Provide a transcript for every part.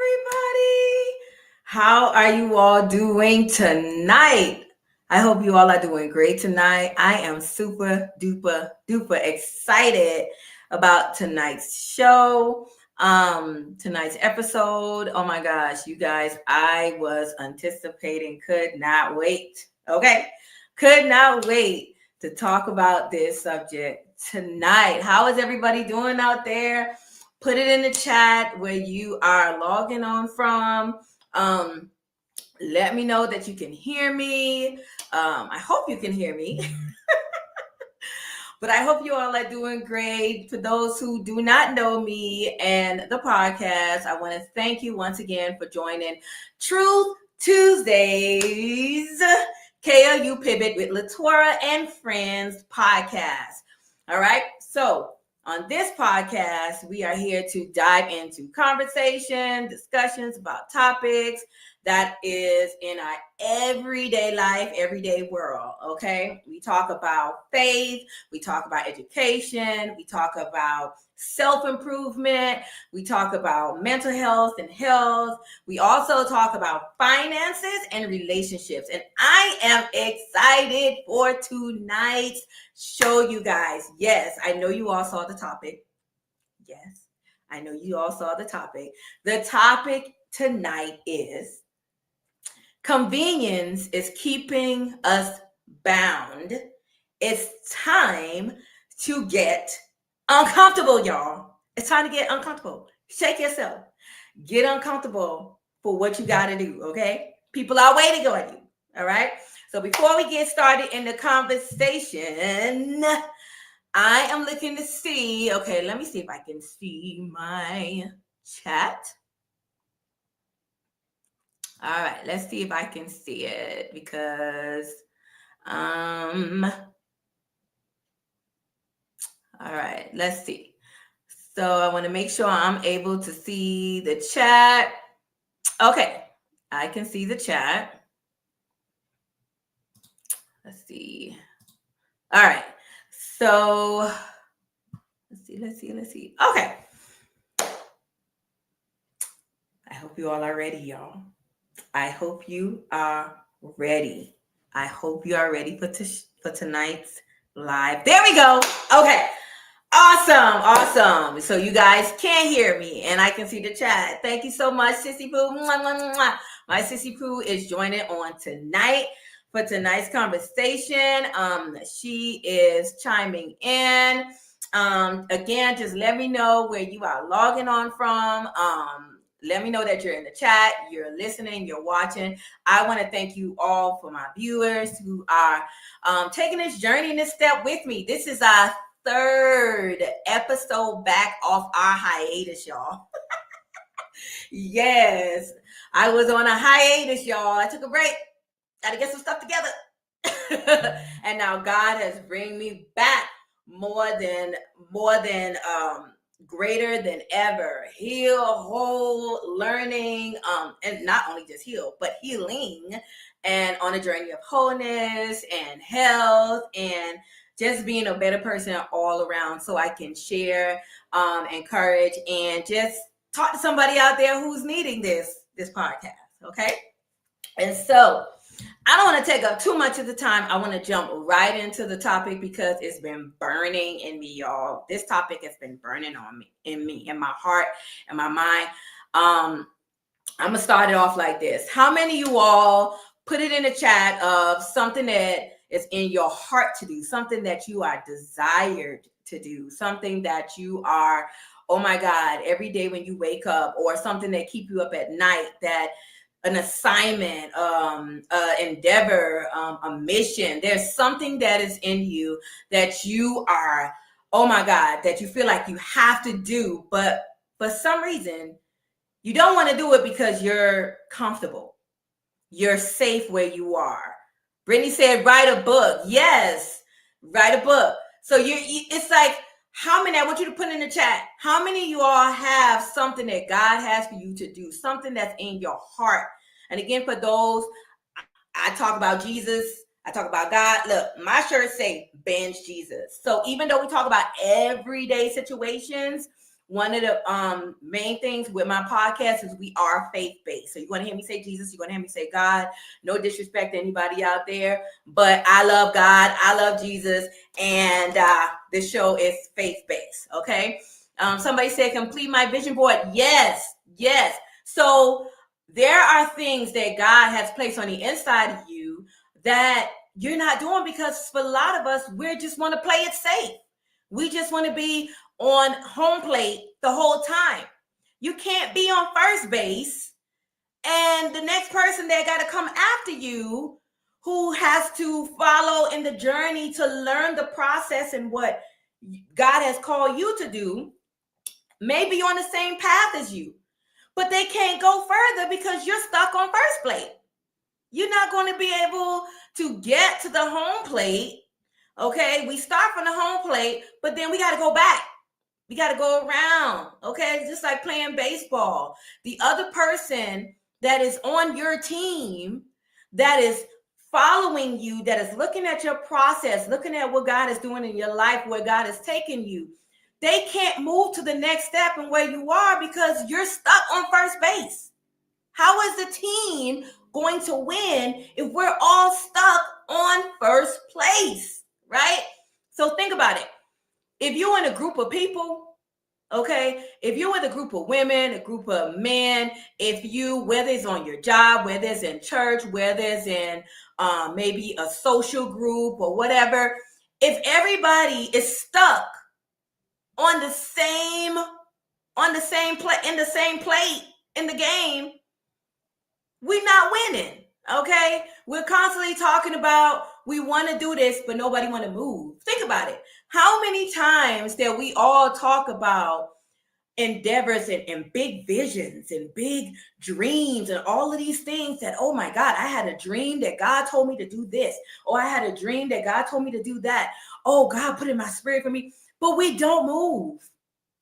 everybody. How are you all doing tonight? I hope you all are doing great tonight. I am super duper excited about tonight's show. Tonight's episode. Oh my gosh, you guys, I was anticipating, could not wait. Okay. Could not wait to talk about this subject tonight. How is everybody doing out there? Put it in the chat where you are logging on from. Let me know that you can hear me. I hope you can hear me. But I hope you all are doing great. For those who do not know me and the podcast, I want to thank you once again for joining Truth Tuesdays, KLU Pivot with Latora and Friends podcast. All right. So on this podcast, we are here to dive into conversation, discussions about topics that is in our everyday life, everyday world. Okay. We talk about faith. We talk about education. We talk about self-improvement. We talk about mental health and health. We also talk about finances and relationships. And I am excited for tonight's show, you guys. Yes, I know you all saw the topic. Yes, I know you all saw the topic. The topic tonight is convenience is keeping us bound. It's time to get uncomfortable, y'all. It's time to get uncomfortable. Shake yourself. Get uncomfortable for what you got to do, okay? People are waiting on you, all right? So before we get started in the conversation, I am looking to see, okay, let me see if I can see my chat. All right, let's see if I can see it because all right, let's see. So I want to make sure I'm able to see the chat. Okay, I can see the chat. Let's see. All right. So let's see. Okay. I hope you all are ready, y'all. I hope you are ready. I hope you are ready for tonight's live. There we go. Okay. Awesome. So you guys can hear me and I can see the chat. Thank you so much, Sissy Pooh. Mwah, mwah, mwah. My Sissy Pooh is joining on tonight for tonight's conversation. She is chiming in. Again, just let me know where you are logging on from. Let me know that you're in the chat, you're listening, you're watching. I want to thank you all for my viewers who are taking this journey and this step with me. This is our third episode back off our hiatus, y'all. Yes, I was on a hiatus, y'all. I took a break. Got to get some stuff together. And now God has bring me back more than greater than ever. Heal, whole, learning, and not only just heal, but healing, and on a journey of wholeness and health and just being a better person all around, so I can share, encourage, and just talk to somebody out there who's needing this podcast. Okay. And so I don't want to take up too much of the time. I want to jump right into the topic because it's been burning in me, y'all. This topic has been burning on me, in my heart, and my mind. I'm going to start it off like this. How many of you all put it in the chat of something that is in your heart to do, something that you are desired to do, something that you are, oh my God, every day when you wake up, or something that keep you up at night, that an assignment, endeavor, a mission. There's something that is in you that you are, oh my God, that you feel like you have to do, but for some reason, you don't want to do it because you're comfortable. You're safe where you are. Brittany said, write a book. Yes, write a book. So it's like, how many, I want you to put in the chat, how many of you all have something that God has for you to do, something that's in your heart? And again, for those, I talk about Jesus, I talk about God. Look, my shirts say binge Jesus. So even though we talk about everyday situations, one of the main things with my podcast is we are faith-based. So you're going to hear me say Jesus, you're going to hear me say God. No disrespect to anybody out there, but I love God, I love Jesus, and this show is faith-based, okay? Somebody said complete my vision board. Yes. So there are things that God has placed on the inside of you that you're not doing, because for a lot of us, we just want to play it safe. We just want to be on home plate the whole time. You can't be on first base and the next person that got to come after you, who has to follow in the journey to learn the process and what God has called you to do, may be on the same path as you, but they can't go further because you're stuck on first plate. You're not going to be able to get to the home plate. Okay, we start from the home plate, but then we got to go back. We got to go around. Okay, it's just like playing baseball. The other person that is on your team, that is following you, that is looking at your process, looking at what God is doing in your life, where God is taking you, they can't move to the next step and where you are because you're stuck on first base. How is the team going to win if we're all stuck on first place, right? So think about it. If you're in a group of people, okay, if you're with a group of women, a group of men, if you, whether it's on your job, whether it's in church, whether it's in maybe a social group or whatever, if everybody is stuck on the same play, in the same plate in the game, we're not winning. Okay, we're constantly talking about we want to do this, but nobody want to move. Think about it. How many times that we all talk about endeavors and big visions and big dreams and all of these things that, oh my God, I had a dream that God told me to do this, or I had a dream that God told me to do that. Oh, God put in my spirit for me. But we don't move.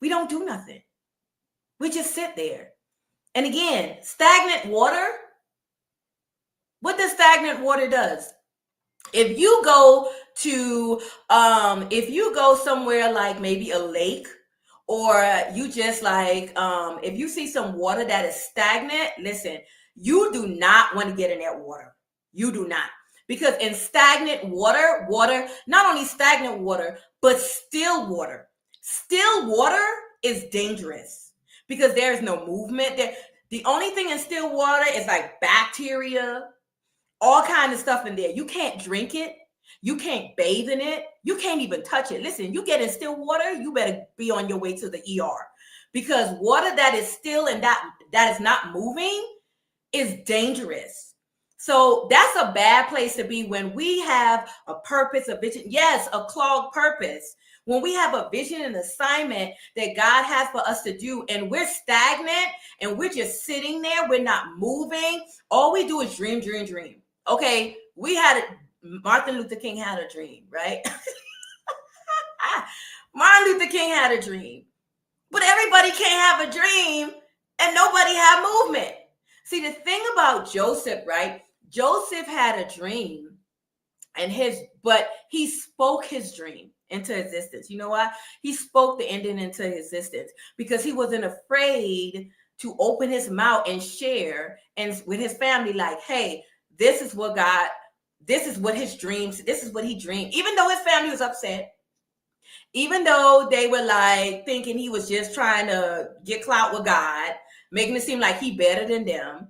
We don't do nothing. We just sit there. And again, stagnant water, what does stagnant water does? If you go to, if you go somewhere like maybe a lake, or you just like, if you see some water that is stagnant, listen, you do not want to get in that water. You do not. Because in stagnant water, not only stagnant water, but still water is dangerous because there's no movement there. The only thing in still water is like bacteria, all kinds of stuff in there. You can't drink it. You can't bathe in it. You can't even touch it. Listen, you get in still water, you better be on your way to the ER, because water that is still and that is not moving is dangerous. So that's a bad place to be when we have a purpose, a vision. Yes, a clogged purpose. When we have a vision and assignment that God has for us to do, and we're stagnant and we're just sitting there, we're not moving. All we do is dream. Okay, Martin Luther King had a dream, right? Martin Luther King had a dream, but everybody can't have a dream and nobody have movement. See, the thing about Joseph, right? Joseph had a dream, but he spoke his dream into existence. You know why? He spoke the ending into existence because he wasn't afraid to open his mouth and share and with his family, like, hey, this is what his dreams, this is what he dreamed. Even though his family was upset, even though they were like thinking he was just trying to get clout with God, making it seem like he better than them.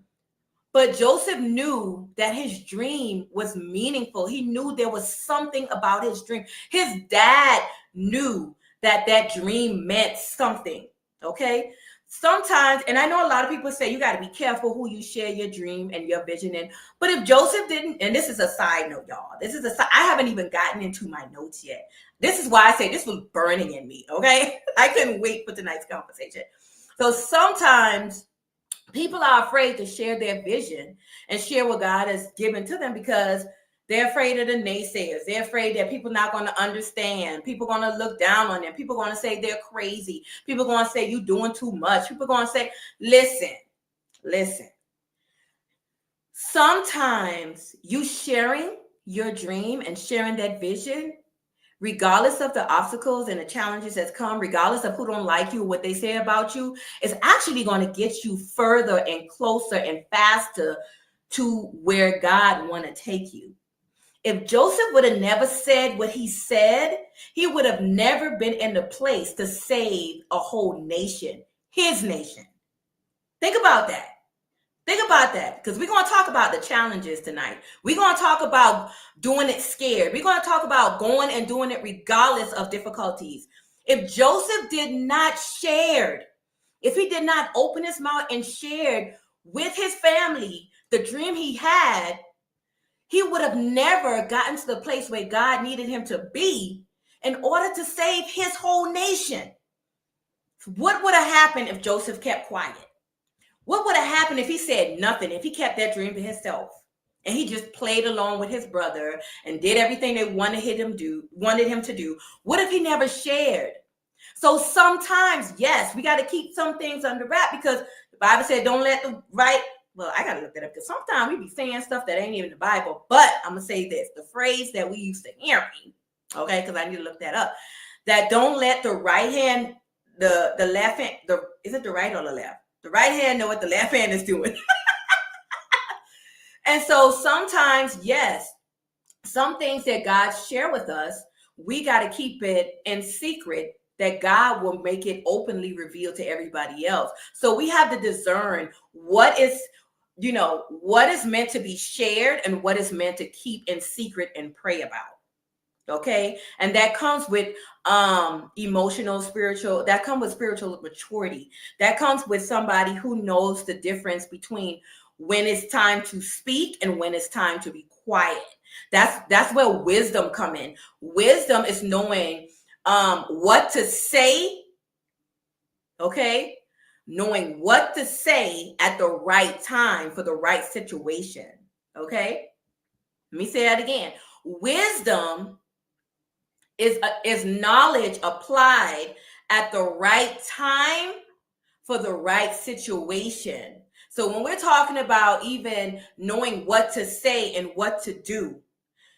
But Joseph knew that his dream was meaningful. He knew there was something about his dream. His dad knew that dream meant something. Okay. Sometimes, and I know a lot of people say you got to be careful who you share your dream and your vision in. But if Joseph didn't, and this is a side note, y'all, I haven't even gotten into my notes yet. This is why I say this was burning in me. Okay. I couldn't wait for tonight's conversation. So sometimes people are afraid to share their vision and share what God has given to them because they're afraid of the naysayers. They're afraid that people are not going to understand. People are going to look down on them. People are going to say they're crazy. People are going to say you're doing too much. People are going to say, listen. Sometimes you sharing your dream and sharing that vision regardless of the obstacles and the challenges that's come, regardless of who don't like you, what they say about you, is actually going to get you further and closer and faster to where God want to take you. If Joseph would have never said what he said, he would have never been in the place to save a whole nation, his nation. Think about that. Think about that, because we're going to talk about the challenges tonight. We're going to talk about doing it scared. We're going to talk about going and doing it regardless of difficulties. If Joseph did not share, if he did not open his mouth and shared with his family the dream he had, he would have never gotten to the place where God needed him to be in order to save his whole nation. What would have happened if Joseph kept quiet? What would have happened if he said nothing, if he kept that dream to himself and he just played along with his brother and did everything they wanted him to do? What if he never shared? So sometimes, yes, we got to keep some things under wrap, because the Bible said don't let the right, well, I got to look that up, because sometimes we be saying stuff that ain't even the Bible. But I'm going to say this, the phrase that we used to hear, okay, because I need to look that up, that don't let the right hand, the left hand, is it the right or the left? The right hand know what the left hand is doing. And so sometimes, yes, some things that God share with us, we got to keep it in secret, that God will make it openly revealed to everybody else. So we have to discern what is meant to be shared and what is meant to keep in secret and pray about. Okay. And that comes with spiritual maturity. That comes with somebody who knows the difference between when it's time to speak and when it's time to be quiet. That's where wisdom come in. Wisdom is knowing what to say. Okay. Knowing what to say at the right time for the right situation. Okay. Let me say that again. Wisdom is knowledge applied at the right time for the right situation. So when we're talking about even knowing what to say and what to do,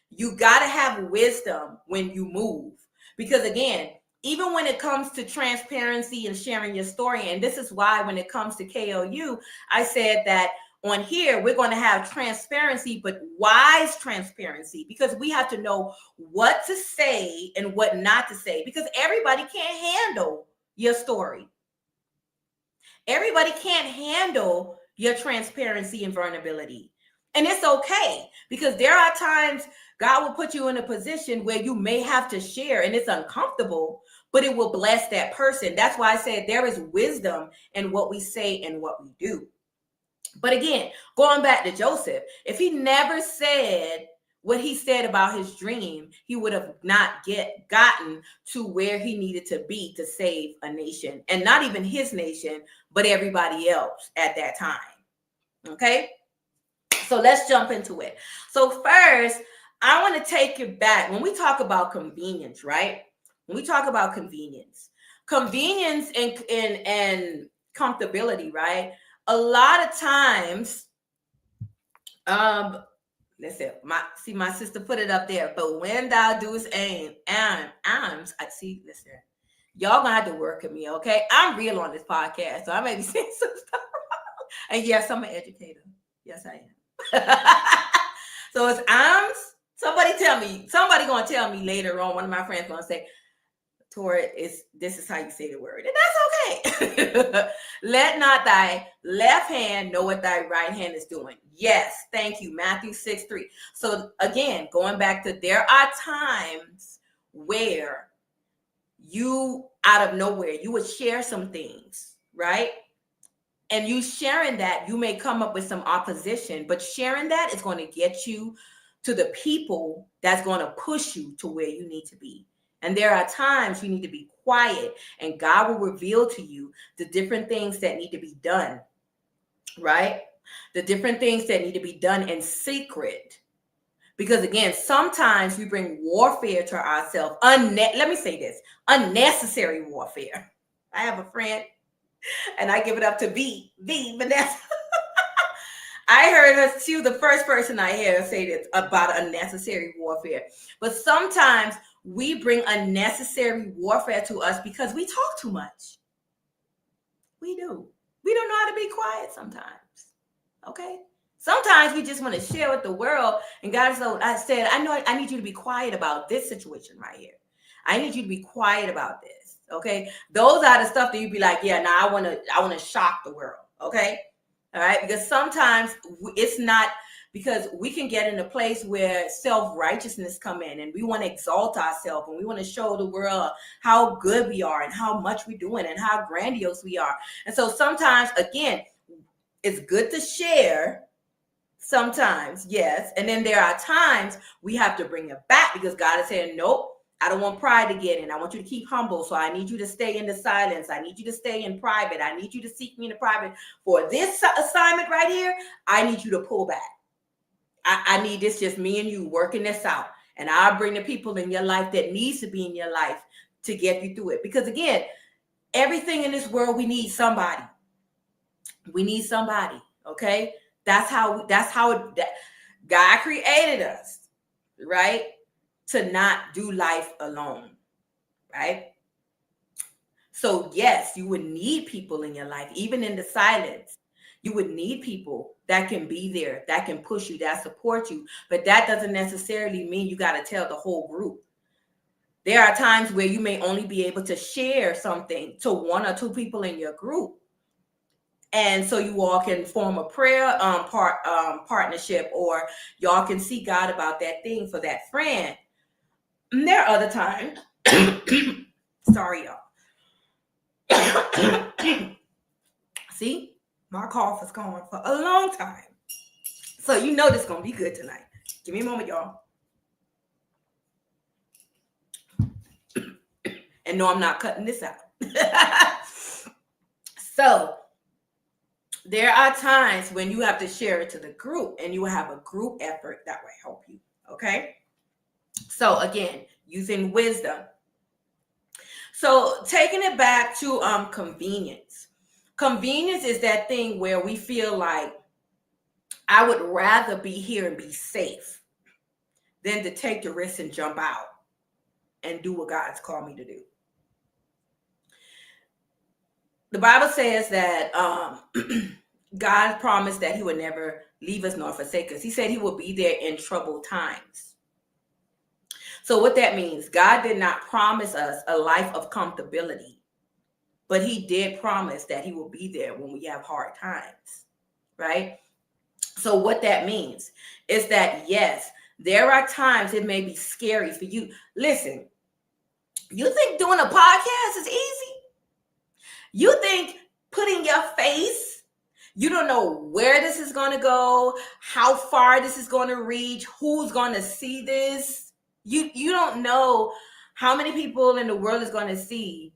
you got to have wisdom when you move. Because again, even when it comes to transparency and sharing your story, and this is why when it comes to KLU, I said that on here, we're going to have transparency, but wise transparency, because we have to know what to say and what not to say, because everybody can't handle your story. Everybody can't handle your transparency and vulnerability. And it's okay, because there are times God will put you in a position where you may have to share, and it's uncomfortable, but it will bless that person. That's why I said there is wisdom in what we say and what we do. But again, going back to Joseph, if he never said what he said about his dream, he would have not gotten to where he needed to be to save a nation, and not even his nation, but everybody else at that time. Okay, so let's jump into it. So first, I want to take you back when we talk about convenience, right? When we talk about convenience and comfortability, right? A lot of times, listen, my sister put it up there, but when thou doest arms, I see, listen, y'all gonna have to work with me, okay? I'm real on this podcast, so I may be saying some stuff wrong. And yes, I'm an educator. Yes, I am. So it's arms. Somebody gonna tell me later on, one of my friends gonna say, Tora, this is how you say the word. And that's okay. Let not thy left hand know what thy right hand is doing. Yes, thank you. Matthew 6:3. So again, going back to, there are times where you, out of nowhere, you would share some things, right? And you sharing that, you may come up with some opposition, but sharing that is going to get you to the people that's going to push you to where you need to be. And there are times you need to be quiet, and God will reveal to you the different things that need to be done, right? The different things that need to be done in secret. Because again, sometimes we bring warfare to ourselves. Let me say this, unnecessary warfare. I have a friend, and I give it up to Vanessa. I heard her, she was the first person I heard say this about unnecessary warfare. But sometimes we bring unnecessary warfare to us because we talk too much. We do. We don't know how to be quiet sometimes. Okay? Sometimes we just want to share with the world. And God said, I need you to be quiet about this situation right here. I need you to be quiet about this. Okay? Those are the stuff that you'd be like, yeah, now I want to shock the world. Okay? All right? Because sometimes it's not, because we can get in a place where self-righteousness come in and we want to exalt ourselves and we want to show the world how good we are and how much we're doing and how grandiose we are. And so sometimes, again, it's good to share sometimes, yes. And then there are times we have to bring it back because God is saying, nope, I don't want pride to get in. I want you to keep humble. So I need you to stay in the silence. I need you to stay in private. I need you to seek me in the private. For this assignment right here, I need you to pull back. I need this just me and you working this out. And I'll bring the people in your life that needs to be in your life to get you through it. Because again, everything in this world, we need somebody. We need somebody. Okay. That's how God created us, right? To not do life alone. Right. So yes, you would need people in your life, even in the silence. You would need people that can be there, that can push you, that support you. But that doesn't necessarily mean you got to tell the whole group. There are times where you may only be able to share something to one or two people in your group. And so you all can form a prayer partnership, or y'all can see God about that thing for that friend. And there are other times, sorry, y'all. See? My cough is going for a long time. So you know this is going to be good tonight. Give me a moment, y'all. And no, I'm not cutting this out. So there are times when you have to share it to the group, and you have a group effort that will help you. Okay? So again, using wisdom. So taking it back to convenience. Convenience is that thing where we feel like, I would rather be here and be safe than to take the risk and jump out and do what God's called me to do. The Bible says that God promised that he would never leave us nor forsake us. He said he will be there in troubled times. So what that means, God did not promise us a life of comfortability, but he did promise that he will be there when we have hard times, right? So what that means is that, yes, there are times it may be scary for you. Listen, you think doing a podcast is easy? You think putting your face, you don't know where this is going to go, how far this is going to reach, who's going to see this. You don't know how many people in the world is going to see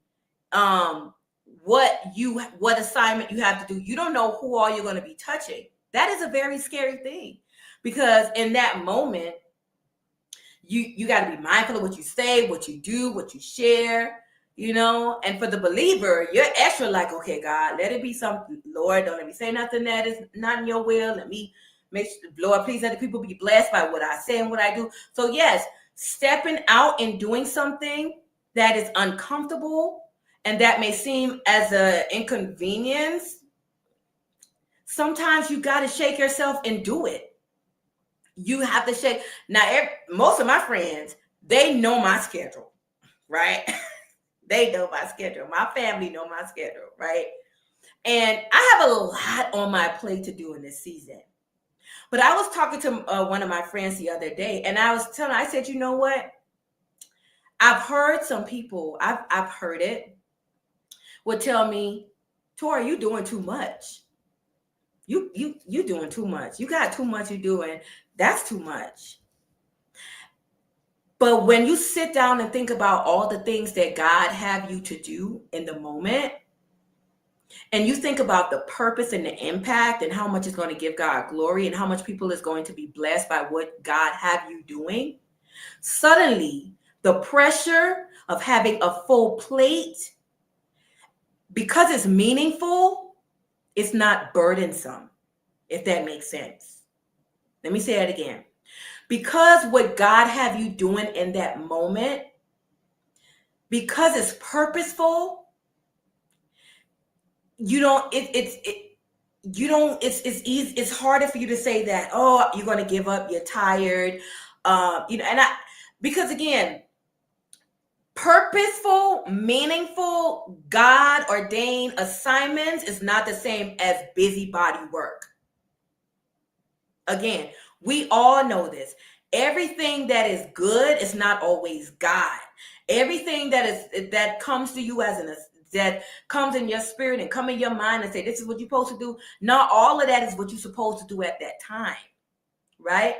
what assignment you have to do. You don't know who all you're going to be touching. That is a very scary thing, because in that moment, you got to be mindful of what you say, what you do, what you share, and for the believer, you're extra like, okay, God, let it be something. Lord, don't let me say nothing that is not in your will. Let me make sure, Lord, please let the people be blessed by what I say and what I do. So yes, stepping out and doing something that is uncomfortable and that may seem as an inconvenience, sometimes you got to shake yourself and do it. You have to shake. Now, most of my friends, they know my schedule, right? They know my schedule. My family know my schedule, right? And I have a lot on my plate to do in this season. But I was talking to one of my friends the other day, and I was telling her, I said, you know what? I've heard some people, I've heard it, would tell me, Tori, you doing too much. You doing too much. You got too much you're doing. That's too much. But when you sit down and think about all the things that God have you to do in the moment, and you think about the purpose and the impact and how much it's going to give God glory and how much people is going to be blessed by what God have you doing, suddenly the pressure of having a full plate, because it's meaningful, it's not burdensome, if that makes sense. Let me say it again. Because what God have you doing in that moment because it's purposeful, you don't, you don't, it's easy, it's harder for you to say that, oh, you're going to give up, you're tired. Because again, purposeful, meaningful, God ordained assignments is not the same as busybody work. Again, we all know this. Everything that is good is not always God. Everything that comes to you that comes in your spirit and come in your mind and say, this is what you're supposed to do. Not all of that is what you're supposed to do at that time, right?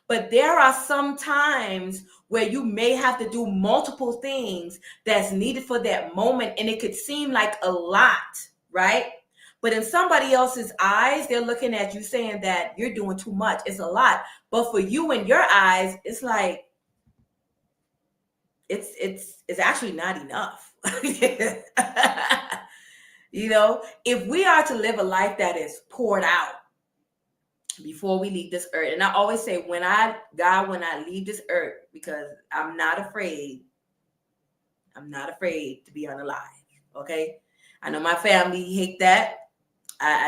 But there are some times where you may have to do multiple things that's needed for that moment, and it could seem like a lot, right? But in somebody else's eyes, they're looking at you saying that you're doing too much. It's a lot. But for you in your eyes, it's like it's actually not enough. If we are to live a life that is poured out before we leave this earth, and I always say, when I leave this earth, because I'm not afraid to be unalive. Okay, I know my family hate that.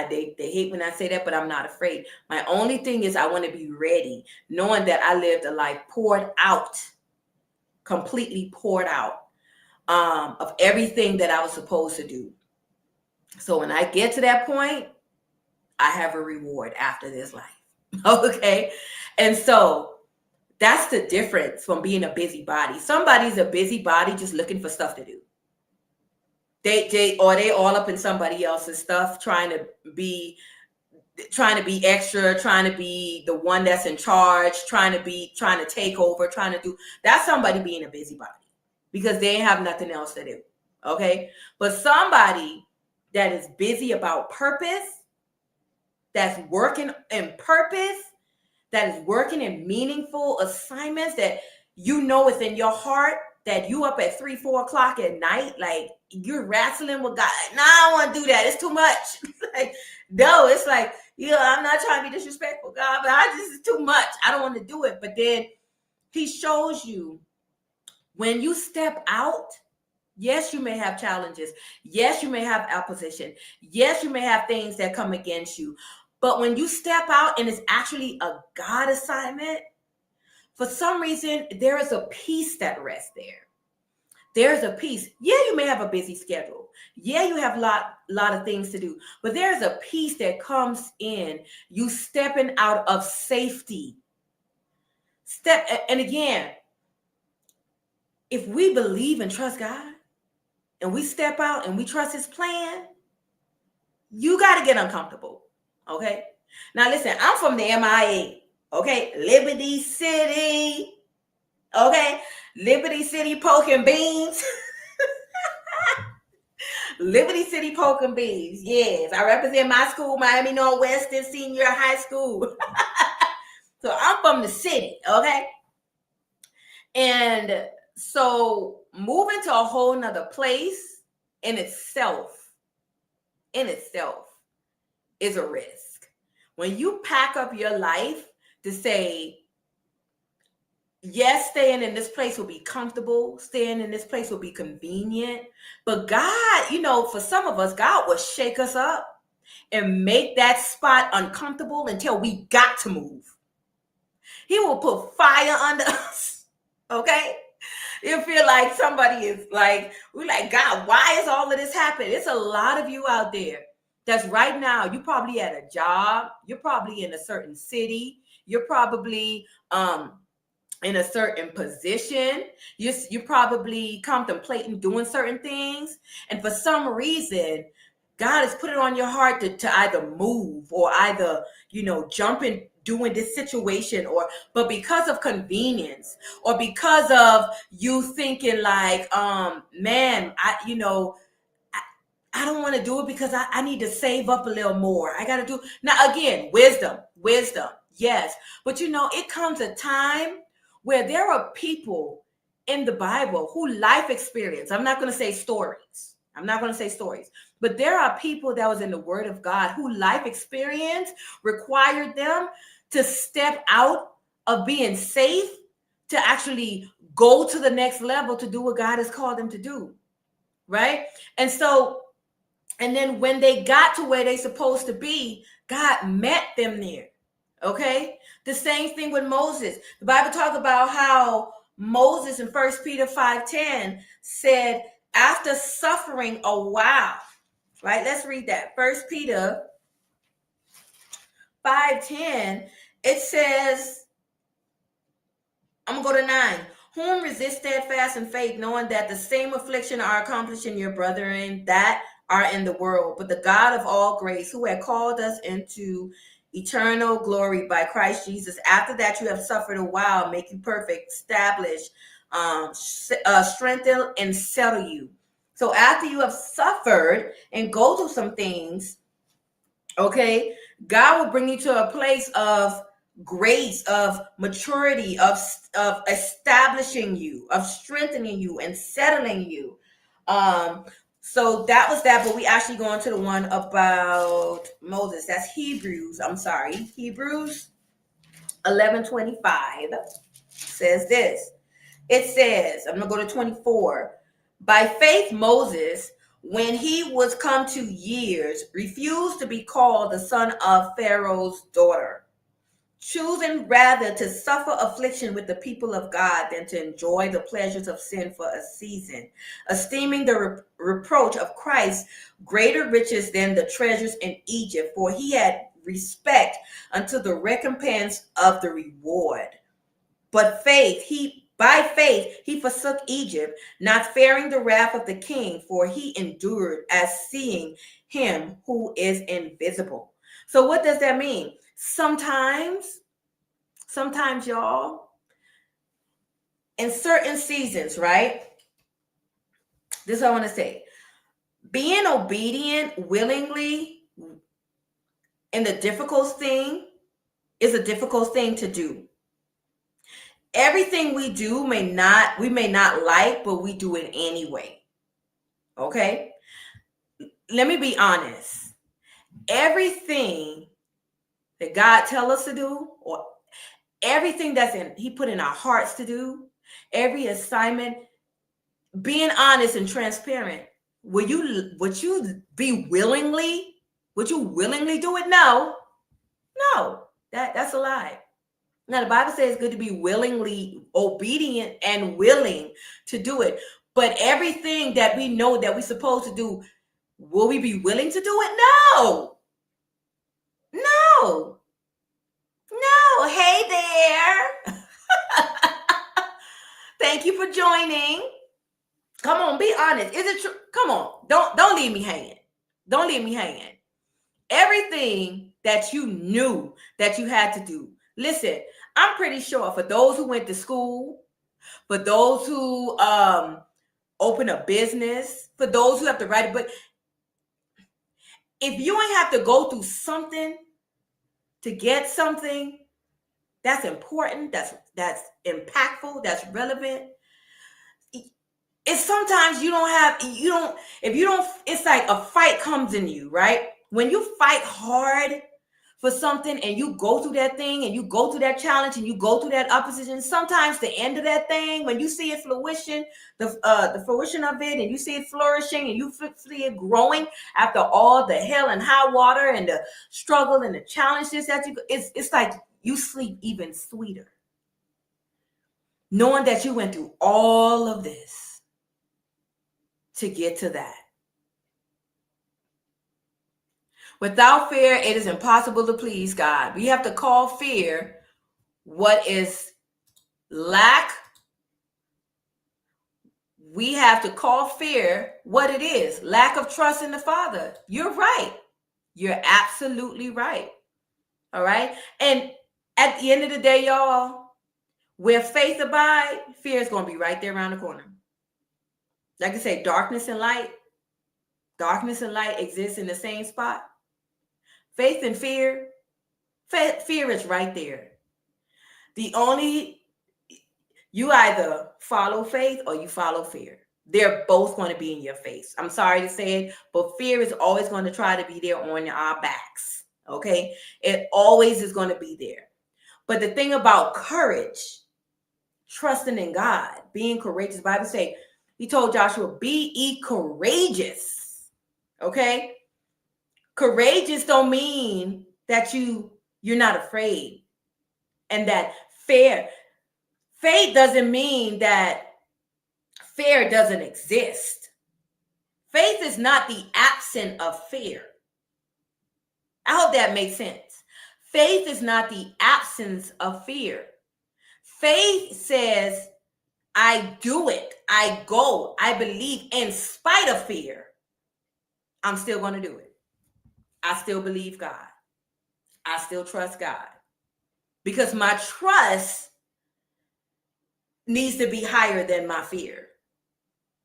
They hate when I say that, but I'm not afraid. My only thing is I want to be ready, knowing that I lived a life poured out, completely poured out, of everything that I was supposed to do. So when I get to that point, I have a reward after this life. Okay. And so that's the difference from being a busybody. Somebody's a busybody just looking for stuff to do. They all up in somebody else's stuff, trying to be extra, trying to be the one that's in charge, trying to take over, trying to do. That's somebody being a busybody because they have nothing else to do. Okay. But somebody that is busy about purpose, that's working in purpose, that is working in meaningful assignments, that within your heart that you up at 3-4 o'clock at night, like you're wrestling with God. No, I don't want to do that. It's too much. No, it's like, I'm not trying to be disrespectful, God, but it's too much. I don't want to do it. But then he shows you when you step out, yes, you may have challenges. Yes, you may have opposition. Yes, you may have things that come against you. But when you step out and it's actually a God assignment, for some reason, there is a peace that rests there. There's a peace. Yeah, you may have a busy schedule. Yeah, you have a lot of things to do. But there's a peace that comes in you stepping out of safety. And again, if we believe and trust God and we step out and we trust his plan, you got to get uncomfortable. Okay. Now listen, I'm from the MIA. Okay. Liberty City. Okay. Liberty City Pork and Beans. Liberty City Pork and Beans. Yes. I represent my school, Miami Northwestern Senior High School. So I'm from the city. Okay. And so moving to a whole nother place in itself is a risk. When you pack up your life to say, yes, staying in this place will be comfortable, staying in this place will be convenient, but God, for some of us, God will shake us up and make that spot uncomfortable until we got to move. He will put fire under us, okay? You feel like somebody is like, we're like, God, why is all of this happening? It's a lot of you out there that's right now, you're probably at a job, you're probably in a certain city, you're probably in a certain position, you're probably contemplating doing certain things, and for some reason, God has put it on your heart to either move or either, jump in doing this situation, but because of convenience or because of you thinking like, man, I don't want to do it because I need to save up a little more. I got to do. Now, again, wisdom, yes. But it comes a time where there are people in the Bible who life experience. I'm not going to say stories. But there are people that was in the Word of God who life experience required them to step out of being safe to actually go to the next level to do what God has called them to do, right? And so, and then when they got to where they supposed to be, God met them there. Okay? The same thing with Moses. The Bible talks about how Moses in 1 Peter 5:10 said, after suffering a while, right? Let's read that. 1 Peter 5:10, it says, I'm going to go to 9. Whom resist steadfast in faith, knowing that the same affliction are accomplished in your brethren that are in the world. But the God of all grace, who had called us into eternal glory by Christ Jesus, after that you have suffered a while, make you perfect, establish, strengthen, and settle you. So after you have suffered and go through some things, okay, God will bring you to a place of grace, of maturity, of establishing you, of strengthening you, and settling you. So that was that, but we actually go into the one about Moses. That's Hebrews 11:25 says this. It says, I'm gonna go to 24. By faith, Moses, when he was come to years, refused to be called the son of Pharaoh's daughter, choosing rather to suffer affliction with the people of God than to enjoy the pleasures of sin for a season, esteeming the reproach of Christ greater riches than the treasures in Egypt, for he had respect unto the recompense of the reward. But by faith he forsook Egypt, not fearing the wrath of the king, for he endured as seeing him who is invisible. So what does that mean? Sometimes y'all, in certain seasons, right? This is what I want to say. Being obedient willingly in the difficult thing is a difficult thing to do. Everything we do we may not like, but we do it anyway. Okay? Let me be honest. Everything that God tells us to do, or everything he put in our hearts to do, every assignment, being honest and transparent, would you willingly do it? No, that's a lie. Now, the Bible says it's good to be willingly obedient and willing to do it. But everything that we know that we're supposed to do, will we be willing to do it? No. Hey there. Thank you for joining. Come on, be honest. Is it true? Come on. Don't leave me hanging. Don't leave me hanging. Everything that you knew that you had to do. Listen, I'm pretty sure for those who went to school, for those who open a business, for those who have to write a book, if you ain't have to go through something to get something that's important, that's impactful, that's relevant, it's sometimes it's like a fight comes in you, right? When you fight hard for something and you go through that thing and you go through that challenge and you go through that opposition, sometimes the end of that thing, when you see it fruition, the fruition of it, and you see it flourishing and you see it growing after all the hell and high water and the struggle and the challenges that it's like you sleep even sweeter, knowing that you went through all of this to get to that. Without fear, it is impossible to please God. We have to call fear what is lack. We have to call fear what it is. Lack of trust in the Father. You're right. You're absolutely right. All right. And at the end of the day, y'all, where faith abides, fear is going to be right there around the corner. Like I say, darkness and light exist in the same spot. Faith and fear is right there. You either follow faith or you follow fear. They're both going to be in your face. I'm sorry to say it, but fear is always going to try to be there on our backs. Okay? It always is going to be there. But the thing about courage trusting in God, being courageous. The Bible say, he told Joshua, be ye courageous. Okay? Courageous don't mean that you're not afraid. And that faith doesn't mean that fear doesn't exist. Faith is not the absence of fear. I hope that makes sense. Faith is not the absence of fear. Faith says, I do it. I go. I believe in spite of fear. I'm still going to do it. I still believe God. I still trust God. Because my trust needs to be higher than my fear.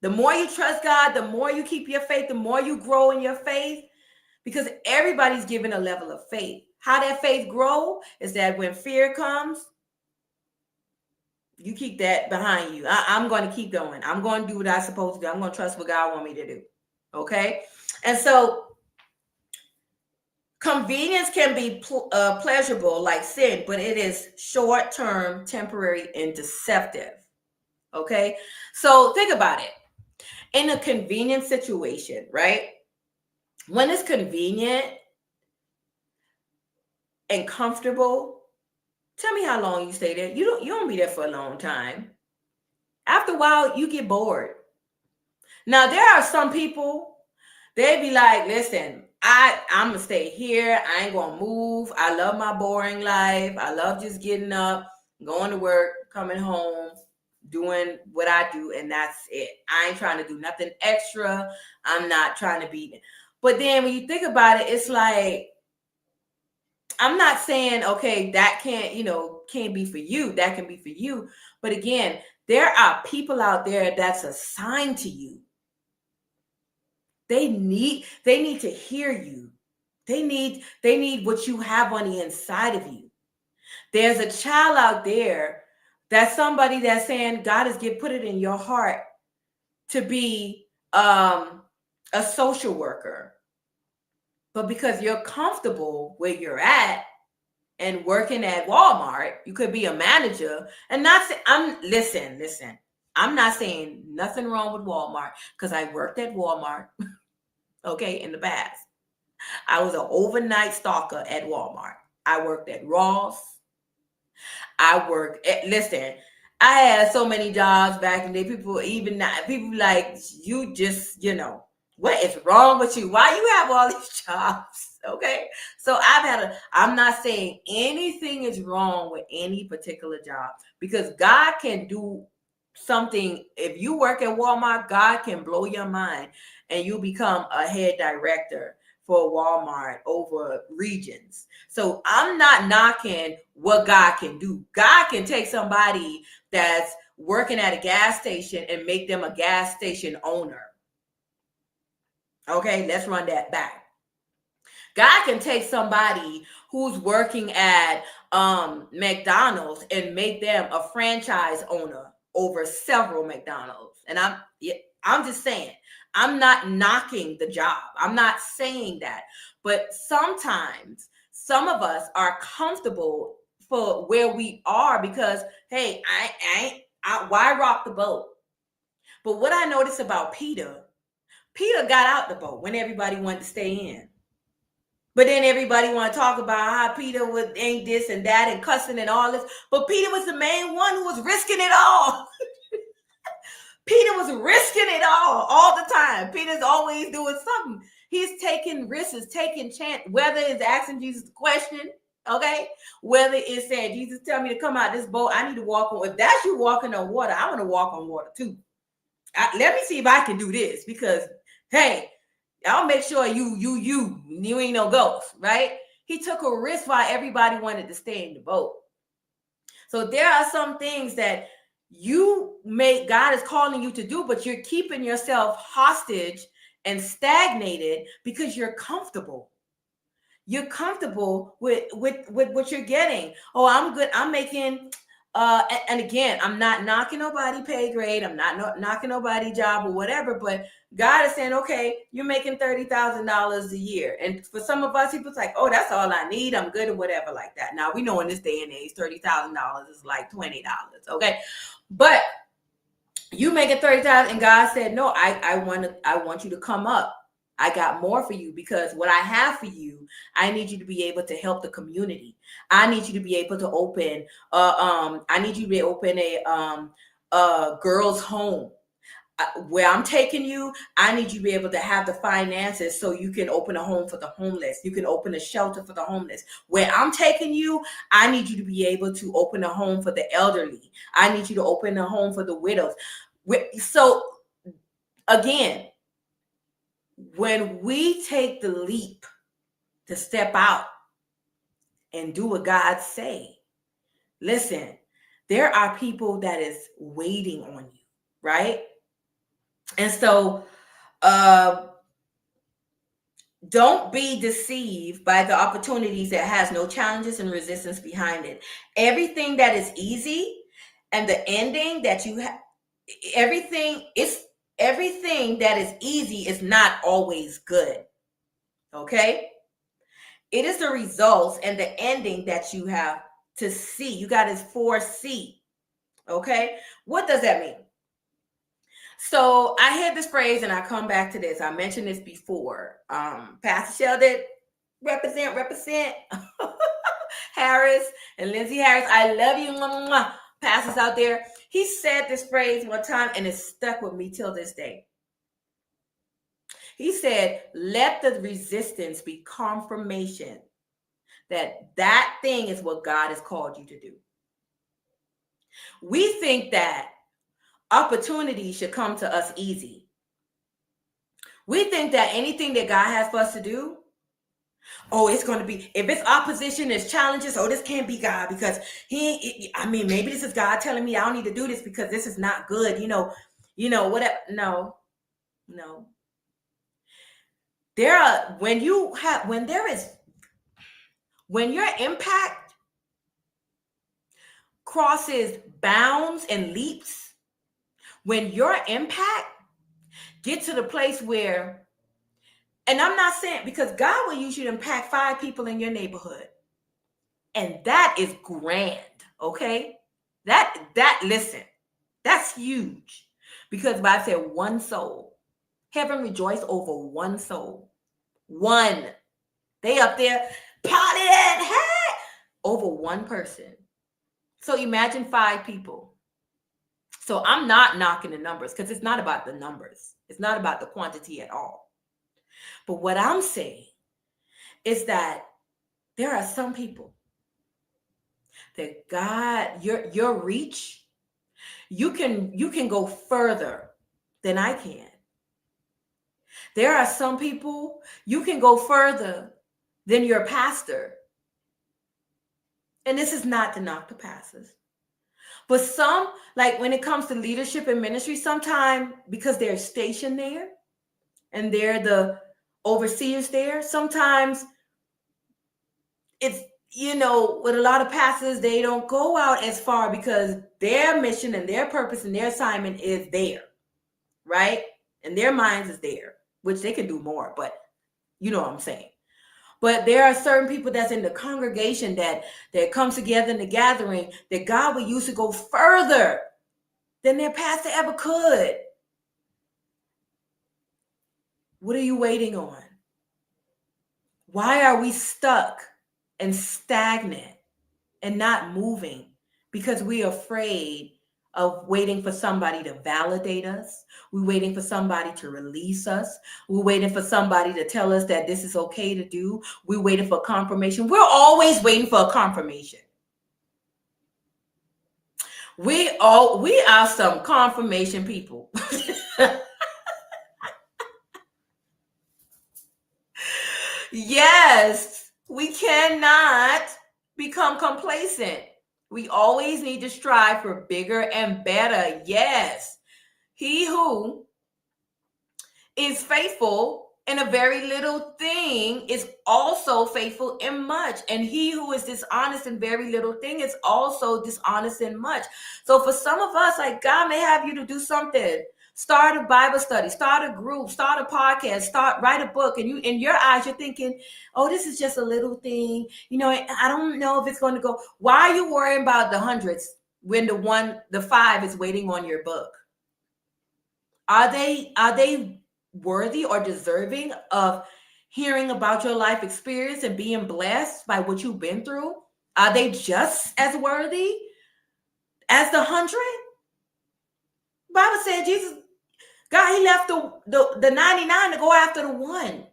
The more you trust God, the more you keep your faith, the more you grow in your faith, because everybody's given a level of faith. How that faith grow is that when fear comes, you keep that behind you. I'm going to keep going. I'm going to do what I'm supposed to do. I'm going to trust what God wants me to do. Okay? And so convenience can be pleasurable like sin, but it is short-term, temporary, and deceptive. Okay? So think about it. In a convenient situation, right? When it's convenient and comfortable, tell me how long you stay there. You don't be there for a long time. After a while, you get bored. Now, there are some people, they be like, listen, I'm going to stay here. I ain't going to move. I love my boring life. I love just getting up, going to work, coming home, doing what I do, and that's it. I ain't trying to do nothing extra. I'm not trying to be. But then when you think about it, it's like, I'm not saying, okay, that can't be for you. That can be for you. But again, there are people out there that's assigned to you. They need to hear you. They need what you have on the inside of you. There's a child out there that's somebody that's saying God has put it in your heart to be a social worker. But because you're comfortable where you're at and working at Walmart, you could be a manager and not say, listen. I'm not saying nothing wrong with Walmart because I worked at Walmart, okay, in the past. I was an overnight stalker at Walmart. I worked at Ross. Listen, I had so many jobs back in the day. People like, you just, what is wrong with you? Why you have all these jobs? Okay. So I'm not saying anything is wrong with any particular job, because God can do something. If you work at Walmart, God can blow your mind and you become a head director for Walmart over regions. So I'm not knocking what God can do. God can take somebody that's working at a gas station and make them a gas station owner. Okay, let's run that back. God can take somebody who's working at McDonald's and make them a franchise owner over several McDonald's. And I'm just saying, I'm not knocking the job. I'm not saying that. But sometimes some of us are comfortable for where we are because, hey, why rock the boat? But what I noticed about Peter got out the boat when everybody wanted to stay in. But then everybody want to talk about how Peter ain't this and that and cussing and all this. But Peter was the main one who was risking it all. Peter was risking it all the time. Peter's always doing something. He's taking risks, taking chance, whether it's asking Jesus a question, okay? Whether it's saying, Jesus, tell me to come out this boat. I need to walk on. If that's you walking on water, I want to walk on water too. Let me see if I can do this because, hey, I'll make sure you ain't no ghost, right? He took a risk while everybody wanted to stay in the boat. So there are some things that God is calling you to do, but you're keeping yourself hostage and stagnated because you're comfortable. You're comfortable with what you're getting. Oh, I'm good. I'm making And again, I'm not knocking nobody pay grade. I'm not knocking nobody job or whatever, but God is saying, okay, you're making $30,000 a year. And for some of us, people's like, oh, that's all I need. I'm good or whatever like that. Now we know in this day and age, $30,000 is like $20. Okay. But you making 30,000 and God said, no, I want you to come up. I got more for you, because what I have for you, I need you to be able to help the community. I need you to be able to open I need you to be able to open a girls' home. Where I'm taking you, I need you to be able to have the finances so you can open a home for the homeless. You can open a shelter for the homeless. Where I'm taking you, I need you to be able to open a home for the elderly. I need you to open a home for the widows. So again, when we take the leap to step out and do what God say, listen, there are people that is waiting on you, right? And so don't be deceived by the opportunities that has no challenges and resistance behind it. Everything that is easy and the ending that you have, everything that is easy is not always good. Okay? It is the results and the ending that you have to see. You got to foresee. Okay? What does that mean? So I had this phrase, and I come back to this. I mentioned this before. Pastor Sheldon, represent Harris and Lindsay Harris. I love you, pastors out there. He said this phrase one time, and it stuck with me till this day. He said, let the resistance be confirmation that that thing is what God has called you to do. We think that opportunity should come to us easy. We think that anything that God has for us to do, oh, it's going to be, if it's opposition, there's challenges, oh, this can't be God because maybe this is God telling me I don't need to do this because this is not good, whatever. No. When your impact crosses bounds and leaps, when your impact gets to the place where, and I'm not saying, because God will use you to impact 5 people in your neighborhood. And that is grand, okay? Listen, that's huge. Because the Bible said one soul. Heaven rejoiced over one soul. One. They up there partying, hey, over one person. So imagine 5 people. So I'm not knocking the numbers because it's not about the numbers. It's not about the quantity at all. But what I'm saying is that there are some people that God, your reach, you can go further than I can. There are some people you can go further than your pastor. And this is not to knock the pastors. But some, like when it comes to leadership and ministry, sometimes because they're stationed there and they're the overseers there, sometimes it's, with a lot of pastors, they don't go out as far because their mission and their purpose and their assignment is there, right? And their minds is there, which they can do more, but you know what I'm saying. But there are certain people that's in the congregation that comes together in the gathering that God will use to go further than their pastor ever could. What are you waiting on? Why are we stuck and stagnant and not moving? Because we're afraid of waiting for somebody to validate us. We're waiting for somebody to release us. We're waiting for somebody to tell us that this is okay to do. We're waiting for confirmation. We're always waiting for a confirmation. We are some confirmation people. Yes, we cannot become complacent. We always need to strive for bigger and better. Yes. He who is faithful And a very little thing is also faithful in much. And he who is dishonest in very little thing is also dishonest in much. So for some of us, like, God may have you to do something. Start a Bible study, start a group, start a podcast, write a book. And you, in your eyes, you're thinking, oh, this is just a little thing. You know, I don't know if it's going to go. Why are you worrying about the hundreds when the 5 is waiting on your book? Are they worthy or deserving of hearing about your life experience and being blessed by what you've been through? Are they just as worthy as the 100? Bible said Jesus, God, he left the 99 to go after the 1.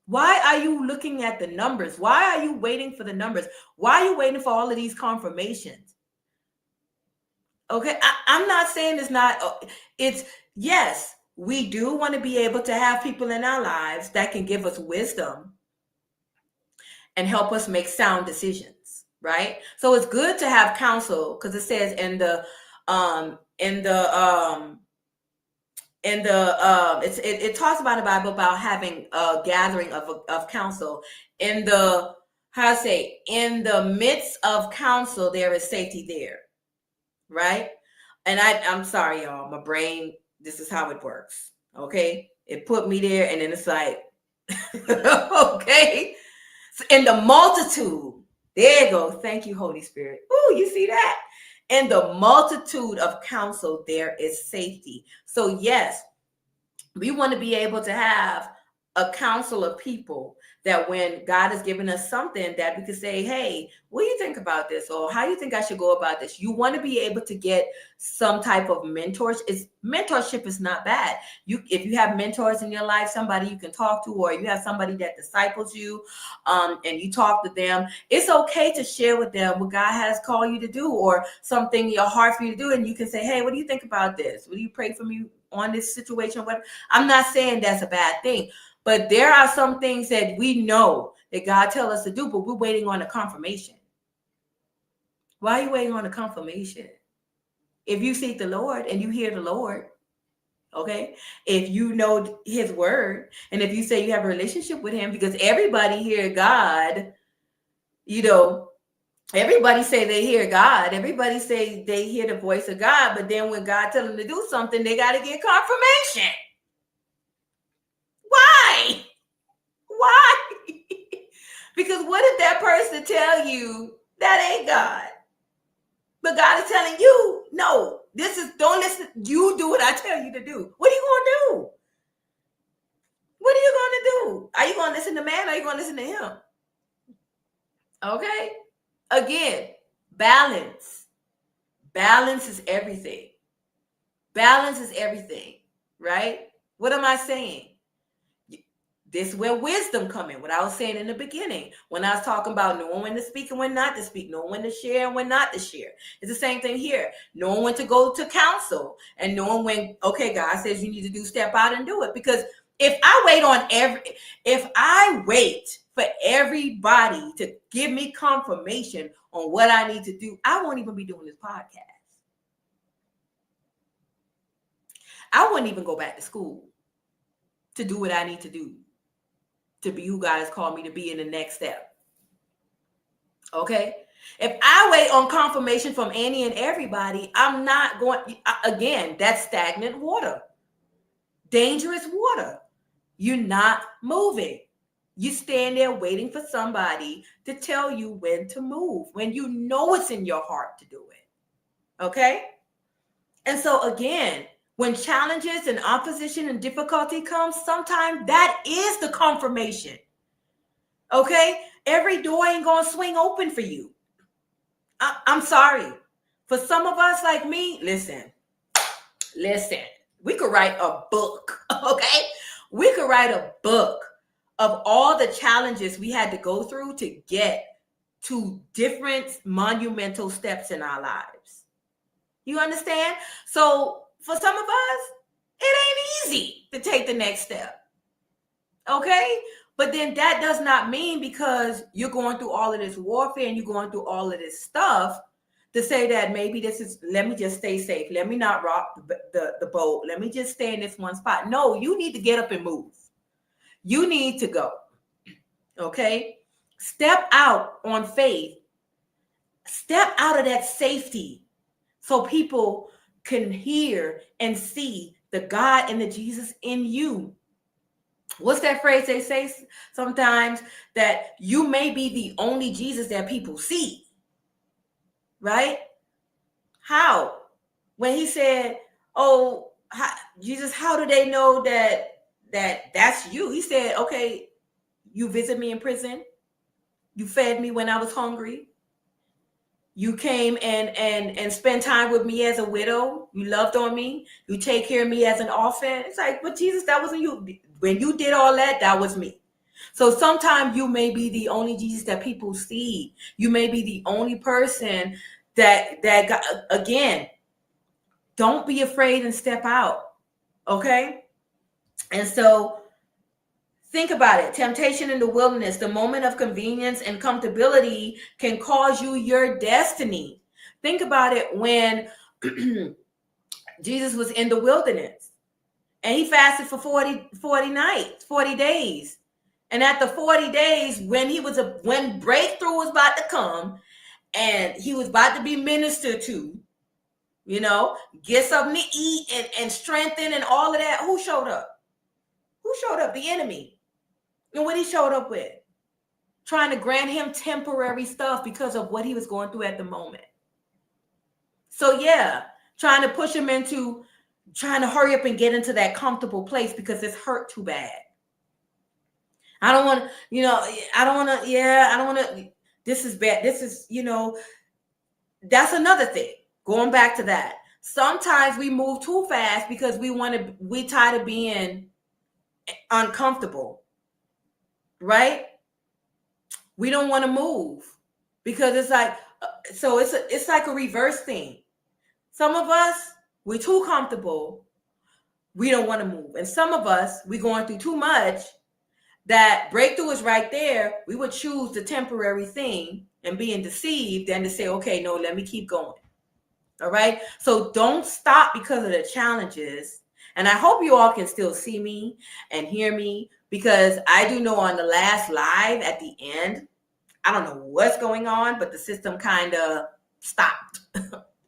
Why are you looking at the numbers? Why are you waiting for the numbers? Why are you waiting for all of these confirmations? Okay, I'm not saying it's not, it's, yes, we do want to be able to have people in our lives that can give us wisdom and help us make sound decisions, right? So it's good to have counsel, because it says it talks about in the Bible about having a gathering of counsel. In the, how I say, in the midst of counsel, there is safety there, right? And I'm sorry, y'all, my brain, this is how it works. Okay, it put me there, and then it's like, okay. So in the multitude, there you go. Thank you, Holy Spirit. Oh, you see that? In the multitude of counsel, there is safety. So yes, we want to be able to have a council of people that when God has given us something, that we can say, hey, what do you think about this? Or how do you think I should go about this? You want to be able to get some type of mentorship. Mentorship is not bad. If you have mentors in your life, somebody you can talk to, or you have somebody that disciples you, and you talk to them, it's okay to share with them what God has called you to do, or something in your heart for you to do. And you can say, hey, what do you think about this? Will you pray for me on this situation? What, I'm not saying that's a bad thing, but there are some things that we know that God tells us to do, but we're waiting on a confirmation. Why are you waiting on a confirmation? If you seek the Lord and you hear the Lord, okay, if you know his word, and if you say you have a relationship with him, because everybody hear God, you know, everybody say they hear God. Everybody say they hear the voice of God, but then when God tells them to do something, they got to get confirmation. Why? Why? Because what if that person tell you that ain't God? But God is telling you, no, don't listen. You do what I tell you to do. What are you going to do? What are you going to do? Are you going to listen to man, or are you going to listen to him? Okay. Again, balance. Balance is everything. Balance is everything, right? What am I saying? This is where wisdom come in. What I was saying in the beginning, when I was talking about knowing when to speak and when not to speak, knowing when to share and when not to share. It's the same thing here. Knowing when to go to counsel, and knowing when, okay, God says you need to do, step out and do it. Because if I wait for everybody to give me confirmation on what I need to do, I won't even be doing this podcast. I wouldn't even go back to school to do what I need to do to be who God has called me to be in the next step. Okay? If I wait on confirmation from any and everybody, I'm not going, again, that's stagnant water. Dangerous water. You're not moving. You stand there waiting for somebody to tell you when to move, when you know it's in your heart to do it. Okay? And so again, when challenges and opposition and difficulty comes, sometimes that is the confirmation. Okay? Every door ain't going to swing open for you. I'm sorry. For some of us like me, listen, we could write a book, okay? We could write a book of all the challenges we had to go through to get to different monumental steps in our lives. You understand? So for some of us, it ain't easy to take the next step. Okay? But then that does not mean because you're going through all of this warfare and you're going through all of this stuff to say that maybe let me just stay safe. Let me not rock the boat. Let me just stay in this one spot. No, you need to get up and move. You need to go. Okay? Step out on faith. Step out of that safety so people can hear and see the God and the Jesus in you. What's that phrase they say sometimes? That you may be the only Jesus that people see. Right? How? When he said, oh, Jesus, how do they know that's you? He said, okay, you visit me in prison. You fed me when I was hungry. You came and spent time with me as a widow. You loved on me. You take care of me as an orphan. It's like, but Jesus, that wasn't you. When you did all that, that was me. So sometimes you may be the only Jesus that people see. You may be the only person that got, again, don't be afraid and step out. Okay? And so think about it. Temptation in the wilderness, the moment of convenience and comfortability can cause you your destiny. Think about it when Jesus was in the wilderness and he fasted for 40 nights, 40 days. And at the 40 days, when breakthrough was about to come and he was about to be ministered to, get something to eat and strengthen and all of that, who showed up? Who showed up? The enemy. And what he showed up with? Trying to grant him temporary stuff because of what he was going through at the moment. So yeah, trying to push him into trying to hurry up and get into that comfortable place because it's hurt too bad. I don't want to, this is bad. This is, that's another thing. Going back to that. Sometimes we move too fast because we tired of being uncomfortable. Right? We don't want to move because it's like, so it's like a reverse thing. Some of us, we're too comfortable. We don't want to move. And some of us, we're going through too much. That breakthrough is right there. We would choose the temporary thing and being deceived than to say, okay, no, let me keep going. All right. So don't stop because of the challenges. And I hope you all can still see me and hear me, because I do know on the last live at the end, I don't know what's going on, but the system kind of stopped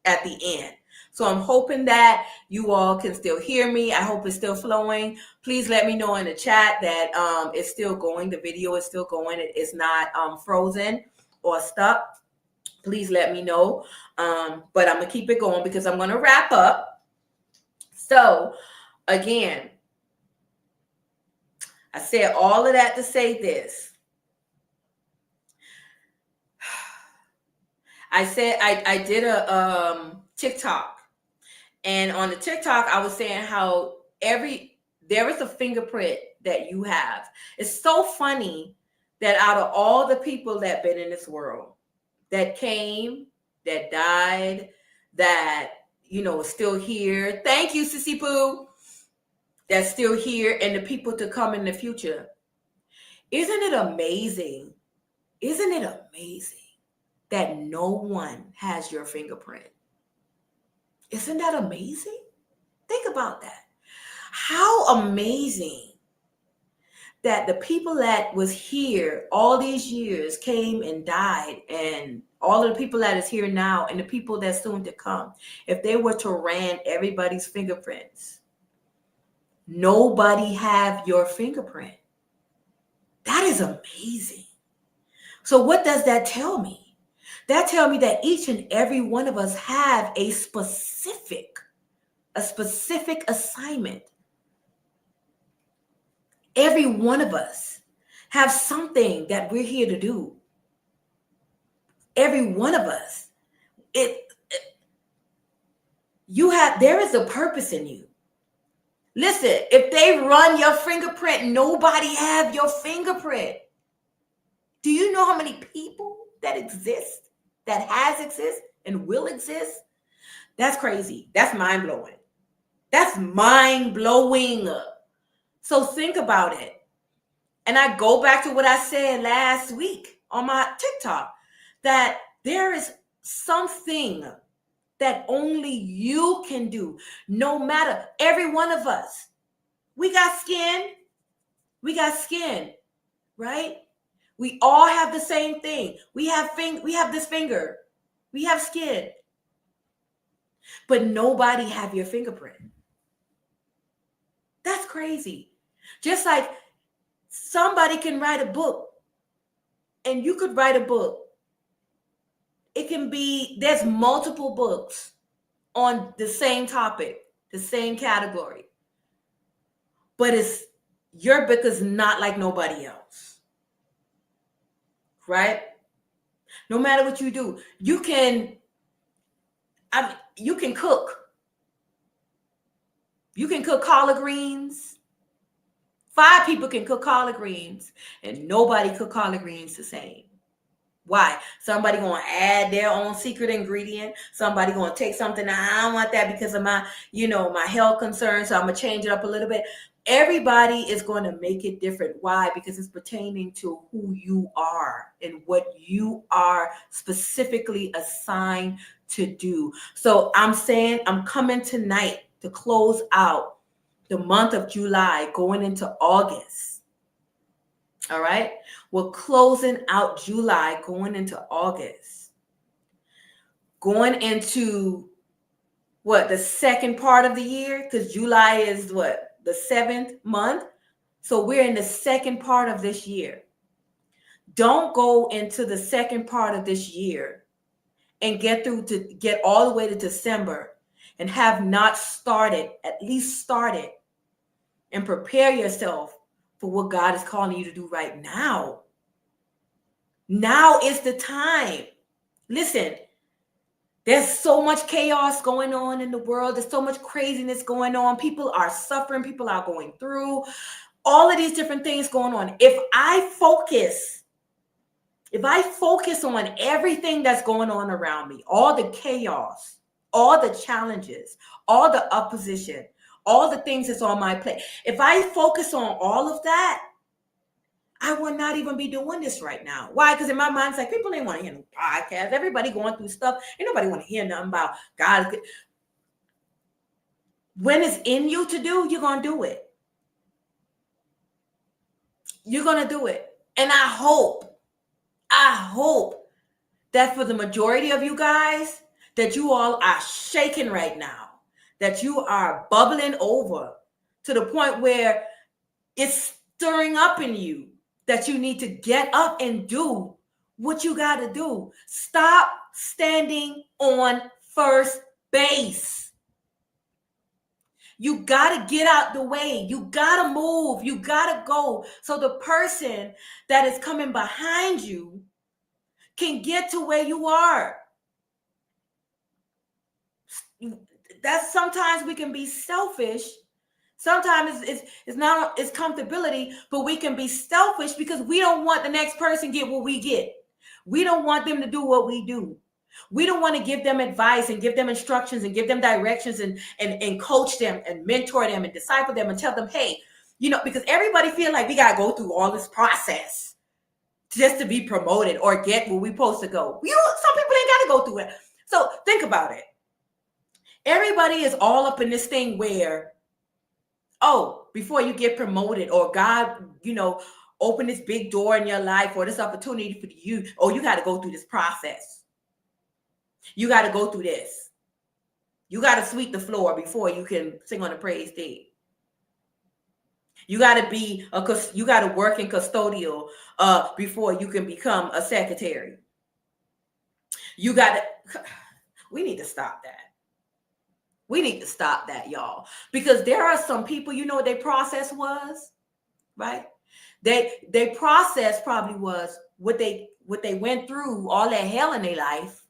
at the end. So I'm hoping that you all can still hear me. I hope it's still flowing. Please let me know in the chat that it's still going. The video is still going. It's not frozen or stuck. Please let me know. But I'm going to keep it going because I'm going to wrap up. So again, I said all of that to say this. I said I did a TikTok. And on the TikTok, I was saying how there is a fingerprint that you have. It's so funny that out of all the people that been in this world, that came, that died, that, is still here. Thank you, Sissy Pooh. That's still here, and the people to come in the future. Isn't it amazing? Isn't it amazing that no one has your fingerprint? Isn't that amazing? Think about that. How amazing that the people that was here all these years came and died, and all of the people that is here now and the people that's soon to come, if they were to ran everybody's fingerprints, nobody have your fingerprint. That is amazing. So what does that tell me? That tells me that each and every one of us have a specific assignment. Every one of us have something that we're here to do. Every one of us, there is a purpose in you. Listen, if they run your fingerprint, nobody have your fingerprint. Do you know how many people that exist, that has exist and will exist? That's crazy. That's mind-blowing. That's mind-blowing. So think about it. And I go back to what I said last week on my TikTok, that there is something that only you can do. No matter, every one of us, we got skin. We got skin, right? We all have the same thing. We have this finger. We have skin. But nobody have your fingerprint. That's crazy. Just like somebody can write a book, and you could write a book. It can be, there's multiple books on the same topic, the same category. But your book is not like nobody else. Right? No matter what you do, you can cook. You can cook collard greens. 5 people can cook collard greens, and nobody cook collard greens the same. Why? Somebody going to add their own secret ingredient. Somebody going to take something. I don't want that because of my health concerns. So I'm going to change it up a little bit. Everybody is going to make it different. Why? Because it's pertaining to who you are and what you are specifically assigned to do. So I'm saying I'm coming tonight to close out the month of July, going into August. All right. We're closing out July, going into August. Going into the second part of the year, because July is the 7th month. So we're in the second part of this year. Don't go into the second part of this year and get all the way to December and have not started, at least started, and prepare yourself for what God is calling you to do right now. Now is the time. Listen, there's so much chaos going on in the world. There's so much craziness going on. People are suffering. People are going through all of these different things going on. If I focus on everything that's going on around me, all the chaos, all the challenges, all the opposition, all the things that's on my plate, if I focus on all of that, I would not even be doing this right now. Why? Because in my mind, it's like, people ain't want to hear no podcast. Everybody going through stuff. Ain't nobody want to hear nothing about God. When it's in you to do, you're going to do it. You're going to do it. And I hope that for the majority of you guys, that you all are shaking right now, that you are bubbling over to the point where it's stirring up in you, that you need to get up and do what you got to do. Stop standing on first base. You got to get out the way. You got to move. You got to go so the person that is coming behind you can get to where you are. That's sometimes we can be selfish. Sometimes it's comfortability, but we can be selfish because we don't want the next person get what we get. We don't want them to do what we do. We don't want to give them advice and give them instructions and give them directions and coach them and mentor them and disciple them and tell them, hey, because everybody feel like we got to go through all this process just to be promoted or get where we're supposed to go. Some people ain't got to go through it. So think about it. Everybody is all up in this thing where, before you get promoted or God, open this big door in your life or this opportunity for you, you got to go through this process. You got to go through this. You got to sweep the floor before you can sing on the praise team. You got to work in custodial before you can become a secretary. We need to stop that. We need to stop that, y'all. Because there are some people, what their process was, right? Their process probably was what they went through, all that hell in their life.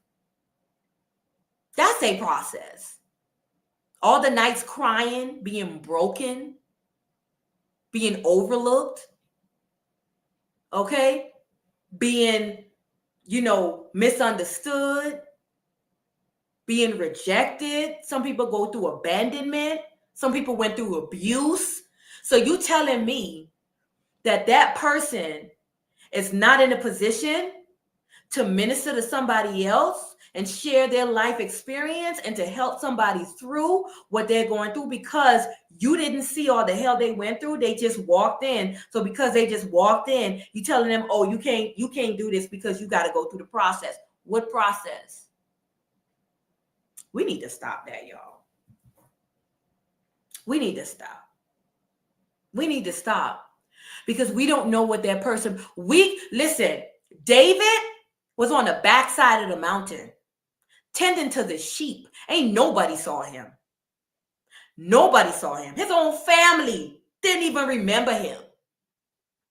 That's a process. All the nights crying, being broken, being overlooked, okay? Being, misunderstood, being rejected. Some people go through abandonment. Some people went through abuse. So you telling me that person is not in a position to minister to somebody else and share their life experience and to help somebody through what they're going through, because you didn't see all the hell they went through. They just walked in. So because they just walked in, you telling them, oh, you can't do this because you got to go through the process. What process? We need to stop that, y'all. We need to stop. We need to stop, because we don't know what that person, listen, David was on the backside of the mountain tending to the sheep. Ain't nobody saw him. Nobody saw him. His own family didn't even remember him.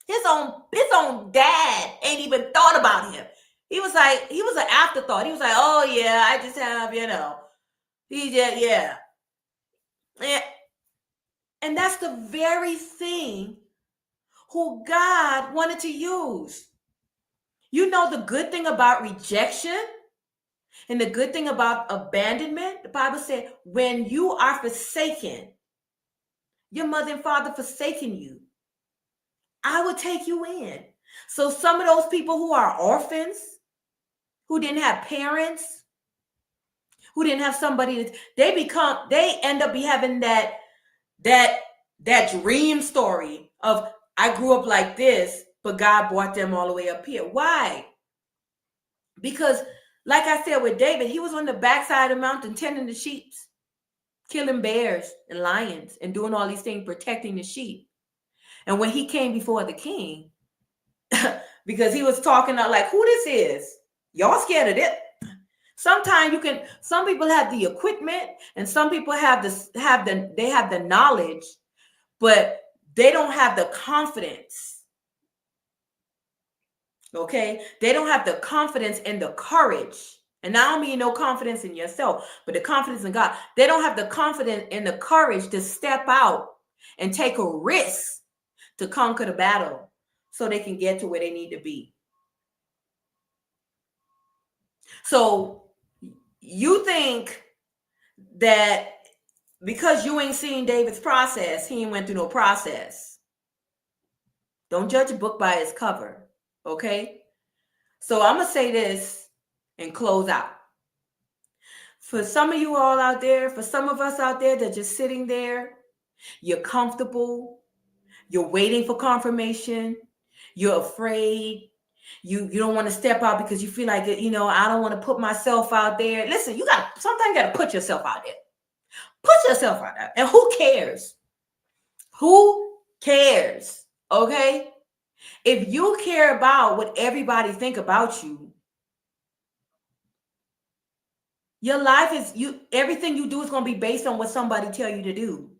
His own dad ain't even thought about him. He was an afterthought. He was like, oh yeah, I just have, he just, yeah. And that's the very thing who God wanted to use. You know, the good thing about rejection and the good thing about abandonment, the Bible said, when you are forsaken, your mother and father forsaken you, I will take you in. So some of those people who are orphans, who didn't have parents, who didn't have somebody, they end up having that dream story of, I grew up like this, but God brought them all the way up here. Why? Because like I said with David, he was on the backside of the mountain tending the sheep, killing bears and lions and doing all these things, protecting the sheep. And when he came before the king, because he was talking like, who this is? Y'all scared of it? Sometimes some people have the equipment and some people have the knowledge, but they don't have the confidence. Okay? They don't have the confidence and the courage. And I don't mean no confidence in yourself, but the confidence in God. They don't have the confidence and the courage to step out and take a risk to conquer the battle so they can get to where they need to be. So you think that because you ain't seen David's process, he ain't went through no process. Don't judge a book by its cover, okay? So I'm going to say this and close out. For some of you all out there, for some of us out there that are just sitting there, you're comfortable, you're waiting for confirmation, you're afraid, you don't want to step out because you feel like, I don't want to put myself out there. Listen, sometimes you got to put yourself out there. Put yourself out there. And who cares? Who cares? Okay? If you care about what everybody think about you, your life everything you do is going to be based on what somebody tell you to do.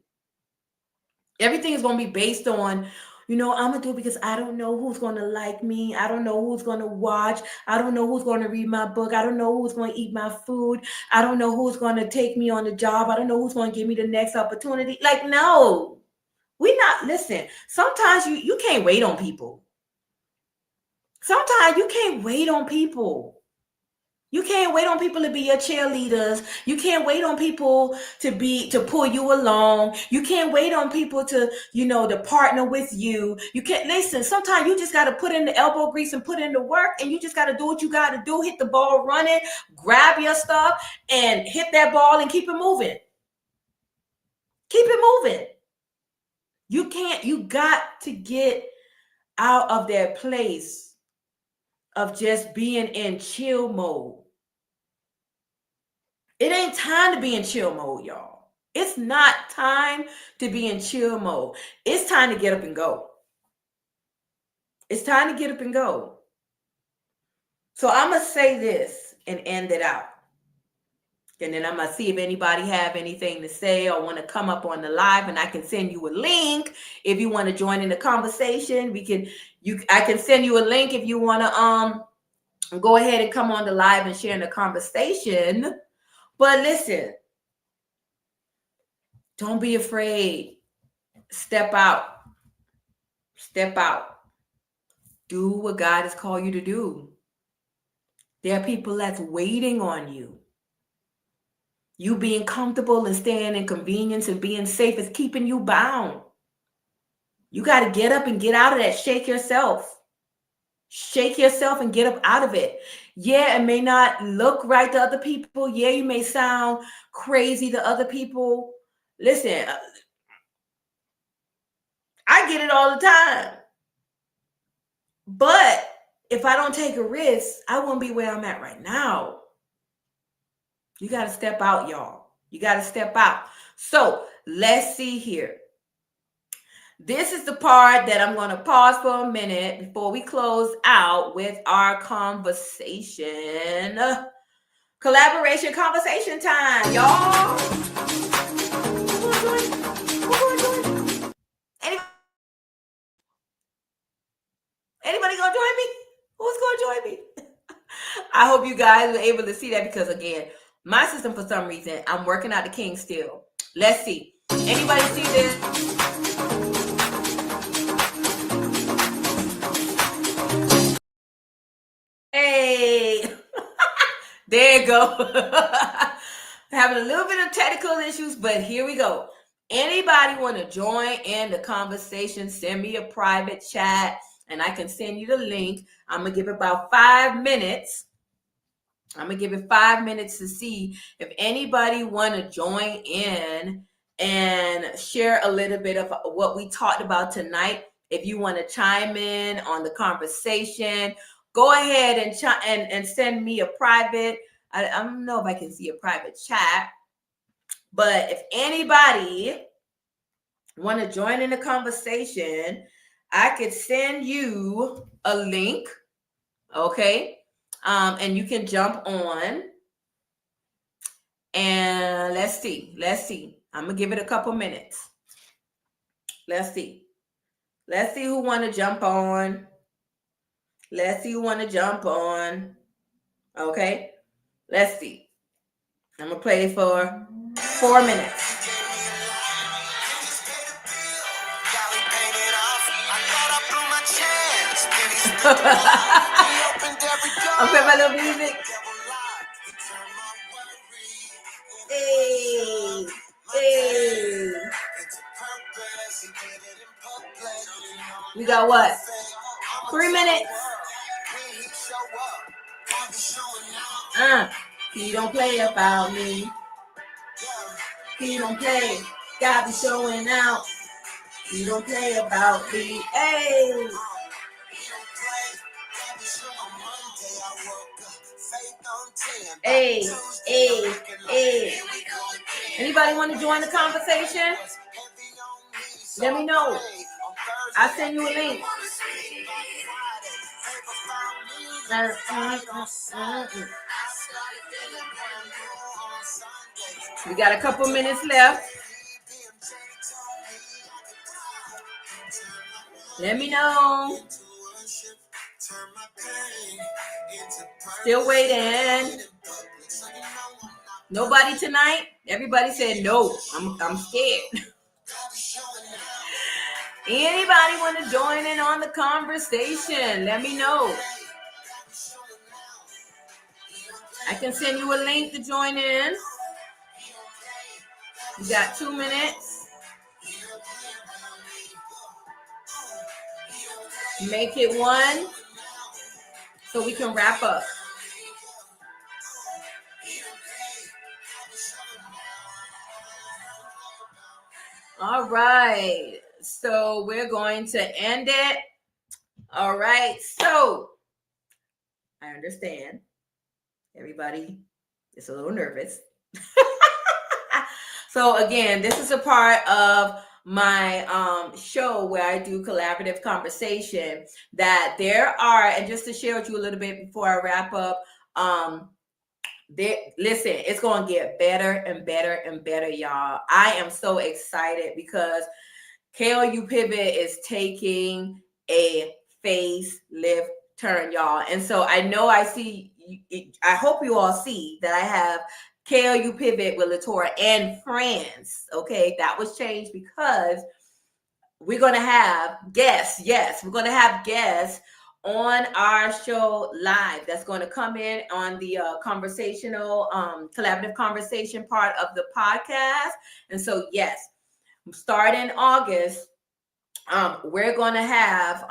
Everything is going to be based on, I'm going to do it because I don't know who's going to like me. I don't know who's going to watch. I don't know who's going to read my book. I don't know who's going to eat my food. I don't know who's going to take me on the job. I don't know who's going to give me the next opportunity. Like, no, listen, sometimes you can't wait on people. Sometimes you can't wait on people. You can't wait on people to be your cheerleaders. You can't wait on people to pull you along. You can't wait on people to, to partner with you. You can't listen. Sometimes you just got to put in the elbow grease and put in the work, and you just got to do what you got to do. Hit the ball running, grab your stuff and hit that ball and keep it moving. Keep it moving. You got to get out of that place of just being in chill mode. It ain't time to be in chill mode, y'all. It's not time to be in chill mode. It's time to get up and go. It's time to get up and go. So I'm going to say this and end it out. And then I'm going to see if anybody have anything to say or want to come up on the live, and I can send you a link if you want to join in the conversation. I can send you a link if you want to go ahead and come on the live and share in the conversation. But listen, don't be afraid. Step out. Step out. Do what God has called you to do. There are people that's waiting on you. You being comfortable and staying in convenience and being safe is keeping you bound. You got to get up and get out of that. Shake yourself. Shake yourself and get up out of it. Yeah, it may not look right to other people. Yeah, you may sound crazy to other people. Listen, I get it all the time. But if I don't take a risk, I won't be where I'm at right now. You got to step out, y'all. You got to step out. So let's see here. This is the part that I'm going to pause for a minute before we close out with our conversation. Collaboration conversation time, y'all. Anybody gonna join me? Who's gonna join me? I hope you guys were able to see that because again, my system for some reason, I'm working out the king still. Let's see. Anybody see this? Hey, there you go. Having a little bit of technical issues, but here we go. Anybody want to join in the conversation? Send me a private chat and I can send you the link. I'm going to give it about 5 minutes. I'm going to give it 5 minutes to see if anybody want to join in and share a little bit of what we talked about tonight. If you want to chime in on the conversation, go ahead and send me a private. I don't know if I can see a private chat, but if anybody want to join in the conversation, I could send you a link, okay? And you can jump on. And let's see. I'm gonna give it a couple minutes. Let's see who want to jump on. Okay, let's see. I'm gonna play it for 4 minutes. I'm playing my little music. Hey. We got what? 3 minutes. He don't play about me. He don't play. Got me showing out. He don't play about me. Hey. Hey. Anybody want to join the conversation? Let me know. I'll send you a link. We got a couple minutes left. Let me know. Still waiting. Nobody tonight? Everybody said no. I'm scared. Anybody want to join in on the conversation? Let me know. I can send you a link to join in. You got 2 minutes. Make it 1 so we can wrap up. All right. So we're going to end it. All right. So I understand everybody is a little nervous. So again, this is a part of my show where I do collaborative conversation that there are, and just to share with you a little bit before I wrap up, listen, it's going to get better and better and better, y'all. I am so excited because KLU Pivot is taking a facelift turn, y'all. And so I know I hope you all see that I have KLU Pivot with Latora and friends. Okay, that was changed because we're going to have guests. Yes, we're going to have guests on our show live. That's going to come in on the conversational, collaborative conversation part of the podcast. And so, yes, starting August, we're going to have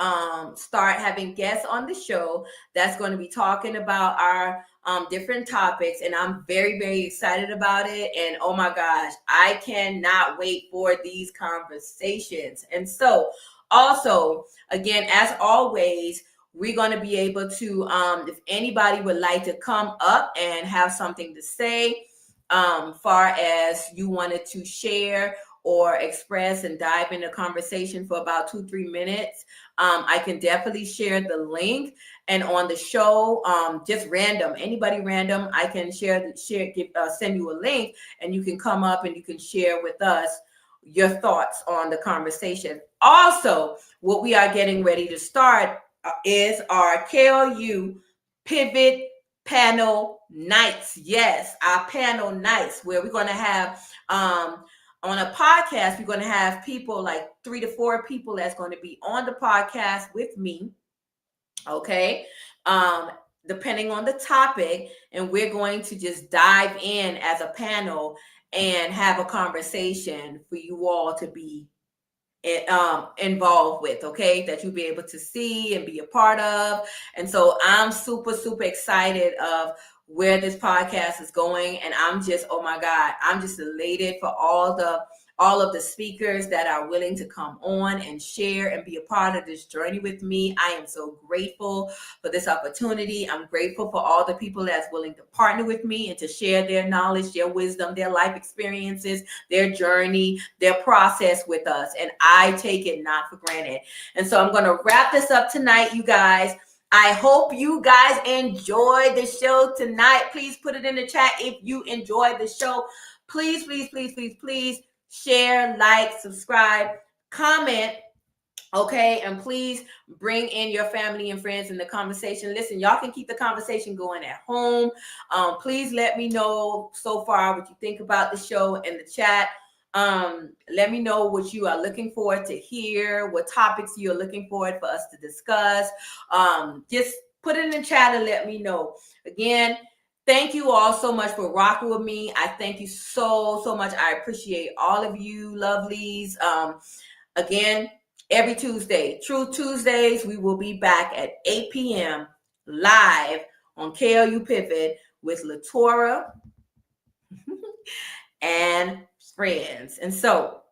start having guests on the show that's going to be talking about our different topics, and I'm very, very excited about it. And oh my gosh, I cannot wait for these conversations. And so also, again, as always, we're going to be able to if anybody would like to come up and have something to say, far as you wanted to share or express and dive into conversation for about 2-3 minutes, I can definitely share the link. And on the show, just random, anybody random, I can send you a link, and you can come up and you can share with us your thoughts on the conversation. Also, what we are getting ready to start is our KLU Pivot Panel Nights. Yes, our panel nights, where we're going to have on a podcast, we're going to have people like 3 to 4 people that's going to be on the podcast with me. Okay. Depending on the topic, and we're going to just dive in as a panel and have a conversation for you all to be involved with, okay, that you'll be able to see and be a part of. And so I'm super, super excited of where this podcast is going. And I'm just, oh my God, I'm just elated for all of the speakers that are willing to come on and share and be a part of this journey with me. I am so grateful for this opportunity. I'm grateful for all the people that's willing to partner with me and to share their knowledge, their wisdom, their life experiences, their journey, their process with us. And I take it not for granted. And so I'm going to wrap this up tonight, you guys. I hope you guys enjoyed the show tonight. Please put it in the chat if you enjoyed the show. Please, please, please, please, please share, like, subscribe, comment. Okay, and please bring in your family and friends in the conversation. Listen, y'all can keep the conversation going at home. Please let me know so far what you think about the show in the chat. Let me know what you are looking forward to hear, what topics you're looking forward for us to discuss. Just put it in the chat and let me know. Again, thank you all so much for rocking with me. I thank you so, so much. I appreciate all of you lovelies. Again, every Tuesday, True Tuesdays, we will be back at 8 p.m. live on KLU Pivot with LaTora and friends. And so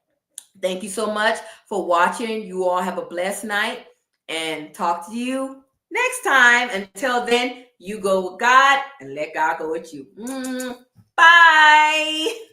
thank you so much for watching. You all have a blessed night, and talk to you next time. Until then, you go with God and let God go with you. Bye.